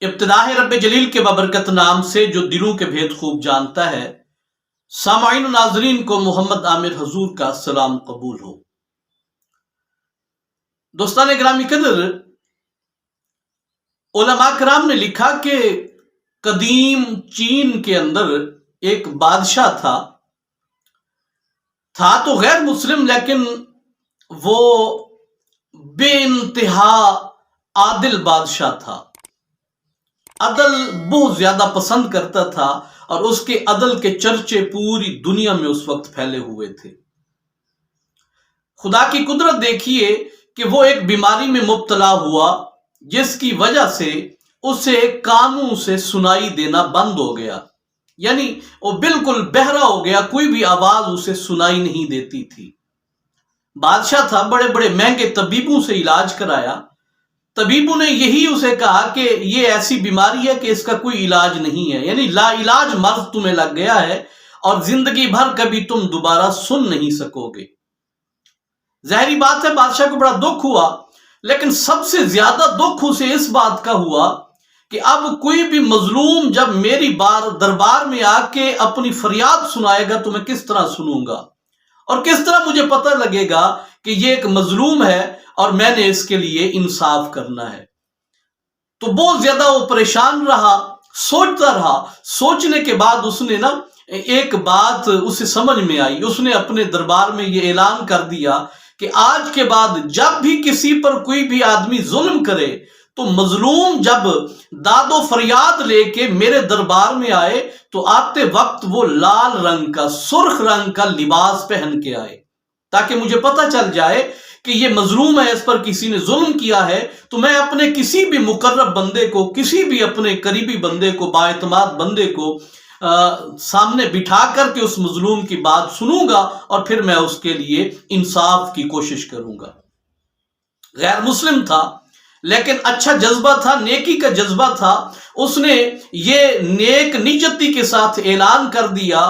इब्तिदाह रब जलील के बाबरकत नाम से जो दिलों के भेद खूब जानता है, सामाईन नाजरीन को मोहम्मद आमिर हजूर का सलाम कबूल हो। दोस्तान ग्रामी कदर, उलमा कराम ने लिखा कि कदीम चीन के अंदर एक बादशाह था तो गैर मुस्लिम, लेकिन वो बेइंतहा आदिल बादशाह था। अदल बहुत ज्यादा पसंद करता था और उसके अदल के चर्चे पूरी दुनिया में उस वक्त फैले हुए थे। खुदा की कुदरत देखिए कि वो एक बीमारी में मुब्तला हुआ जिसकी वजह से उसे कानों से सुनाई देना बंद हो गया, यानी वो बिल्कुल बहरा हो गया, कोई भी आवाज उसे सुनाई नहीं देती थी। बादशाह था, बड़े बड़े महंगे तबीबों से इलाज कराया। तबीबों ने यही उसे कहा कि ये ऐसी बीमारी है कि इसका कोई इलाज नहीं है, यानी ला इलाज मर्ज तुम्हें लग गया है और जिंदगी भर कभी तुम दोबारा सुन नहीं सकोगे। जाहिर बात है बादशाह को बड़ा दुख हुआ, लेकिन सबसे ज्यादा दुख उसे इस बात का हुआ कि अब कोई भी मजलूम जब मेरी दरबार में आके अपनी फरियाद सुनाएगा तो मैं किस तरह सुनूंगा और किस तरह मुझे पता लगेगा कि ये एक मजलूम है और मैंने इसके लिए इंसाफ करना है। तो बहुत ज्यादा वो परेशान रहा, सोचता रहा। सोचने के बाद उसने एक बात उसे समझ में आई। उसने अपने दरबार में ये ऐलान कर दिया कि आज के बाद जब भी किसी पर कोई भी आदमी जुल्म करे तो मजलूम जब दादो फरियाद लेके मेरे दरबार में आए तो आते वक्त वो लाल रंग का, सुर्ख रंग का लिबास पहन के आए, ताकि मुझे पता चल जाए कि ये मजलूम है, इस पर किसी ने जुल्म किया है। तो मैं अपने किसी भी मुकर्रब बंदे को, किसी भी अपने करीबी बंदे को, बाएतमाद बंदे को सामने बिठा करके उस मजलूम की बात सुनूंगा और फिर मैं उसके लिए इंसाफ की कोशिश करूंगा। गैर मुस्लिम था, लेकिन अच्छा जज्बा था, नेकी का जज्बा था। उसने ये नेक नियति के साथ ऐलान कर दिया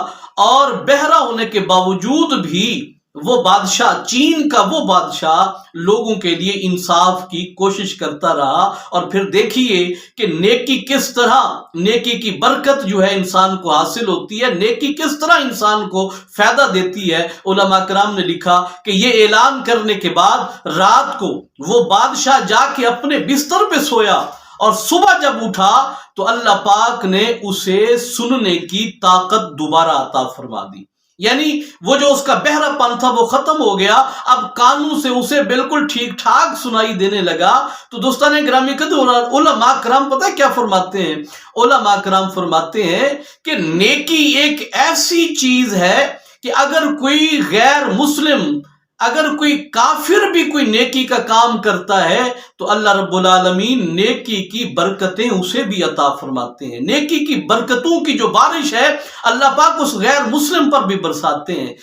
और बहरा होने के बावजूद भी वो बादशाह, चीन का वो बादशाह लोगों के लिए इंसाफ की कोशिश करता रहा। और फिर देखिए कि नेकी किस तरह, नेकी की बरकत जो है इंसान को हासिल होती है, नेकी किस तरह इंसान को फायदा देती है। उलमा कराम ने लिखा कि ये ऐलान करने के बाद रात को वो बादशाह जाके अपने बिस्तर पे सोया और सुबह जब उठा तो अल्लाह पाक ने उसे सुनने की ताकत दोबारा अता फरमा दी, यानी वो जो उसका बहरापन था वो खत्म हो गया। अब कानों से उसे बिल्कुल ठीक ठाक सुनाई देने लगा। तो दोस्तान ग्रामी कदर, उलमा कराम पता है क्या फरमाते हैं? उलमा कराम फरमाते हैं कि नेकी एक ऐसी चीज है कि अगर कोई गैर मुस्लिम, अगर कोई काफिर भी कोई नेकी का काम करता है तो अल्लाह रब्बुल आलमीन नेकी की बरकतें उसे भी अता फरमाते हैं। नेकी की बरकतों की जो बारिश है अल्लाह पाक उस गैर मुस्लिम पर भी बरसाते हैं।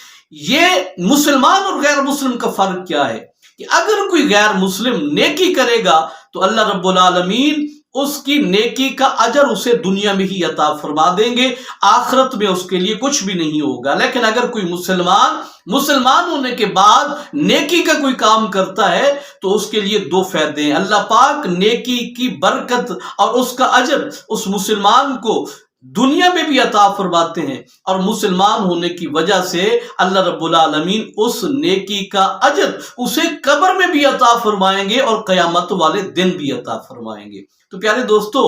ये मुसलमान और गैर मुस्लिम का फर्क क्या है कि अगर कोई गैर मुस्लिम नेकी करेगा तो अल्लाह रब्बुल आलमीन उसकी नेकी का अजर उसे दुनिया में ही अता फरमा देंगे, आखिरत में उसके लिए कुछ भी नहीं होगा। लेकिन अगर कोई मुसलमान होने के बाद नेकी का कोई काम करता है तो उसके लिए दो फायदे हैं। अल्लाह पाक नेकी की बरकत और उसका अजर उस मुसलमान को दुनिया में भी अता फरमाते हैं और मुसलमान होने की वजह से अल्लाह रब्बुल आलमीन उस नेकी का अजर उसे कब्र में भी अता फरमाएंगे और क़यामत वाले दिन भी अता फरमाएंगे। तो प्यारे दोस्तों,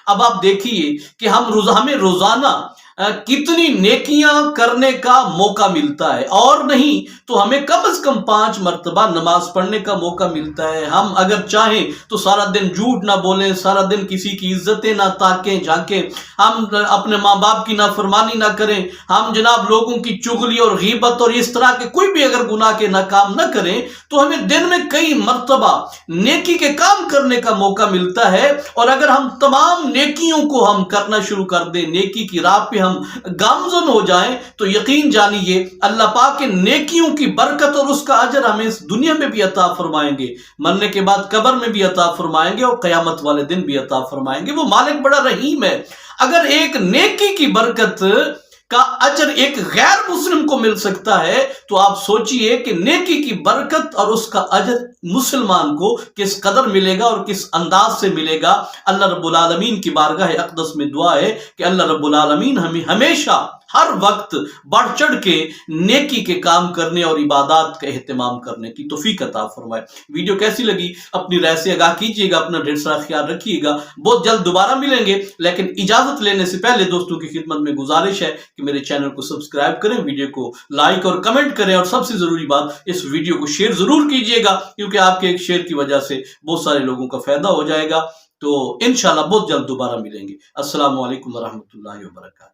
अब आप देखिए कि हमें रोजाना कितनी नेकियां करने का मौका मिलता है, और नहीं तो हमें कम से कम 5 मरतबा नमाज पढ़ने का मौका मिलता है। हम अगर चाहें तो सारा दिन झूठ ना बोलें, सारा दिन किसी की इज्जतें ना ताकें झांकें, हम अपने माँ बाप की नाफरमानी ना करें, हम जनाब लोगों की चुगली और गीबत और इस तरह के कोई भी अगर गुनाह के ना काम ना करें तो हमें दिन में कई मरतबा नेकी के काम करने का मौका मिलता है। और अगर हम तमाम नेकियों को हम करना शुरू कर दें, नेकी की राह पे हम गामजन हो जाएं, तो यकीन जानिए अल्लाह पाक के नेकियों की बरकत और उसका अजर हमें इस दुनिया में भी अता फरमाएंगे, मरने के बाद कब्र में भी अता फरमाएंगे और क़यामत वाले दिन भी अता फरमाएंगे। वो मालिक बड़ा रहीम है। अगर एक नेकी की बरकत کا اجر ایک غیر مسلم کو مل سکتا ہے تو آپ سوچئے کہ نیکی کی برکت اور اس کا اجر مسلمان کو کس قدر ملے گا اور کس انداز سے ملے گا۔ اللہ رب العالمین کی بارگاہ اقدس میں دعا ہے کہ اللہ رب العالمین ہمیں ہمیشہ ہر وقت بڑھ چڑھ کے نیکی کے کام کرنے اور عبادات کا اہتمام کرنے کی توفیق عطا فرمائے۔ ویڈیو کیسی لگی اپنی رائے سے آگاہ کیجیے گا، اپنا ڈھیر سارا خیال رکھیے گا۔ بہت جلد دوبارہ ملیں گے، لیکن اجازت لینے سے پہلے دوستوں کی خدمت میں گزارش ہے کہ میرے چینل کو سبسکرائب کریں، ویڈیو کو لائک اور کمنٹ کریں، اور سب سے ضروری بات اس ویڈیو کو شیئر ضرور کیجیے گا، کیونکہ آپ کے ایک شیئر کی وجہ سے بہت سارے لوگوں کا فائدہ ہو جائے گا۔ تو انشاءاللہ بہت جلد دوبارہ ملیں گے۔ السلام علیکم ورحمۃ اللہ وبرکاتہ۔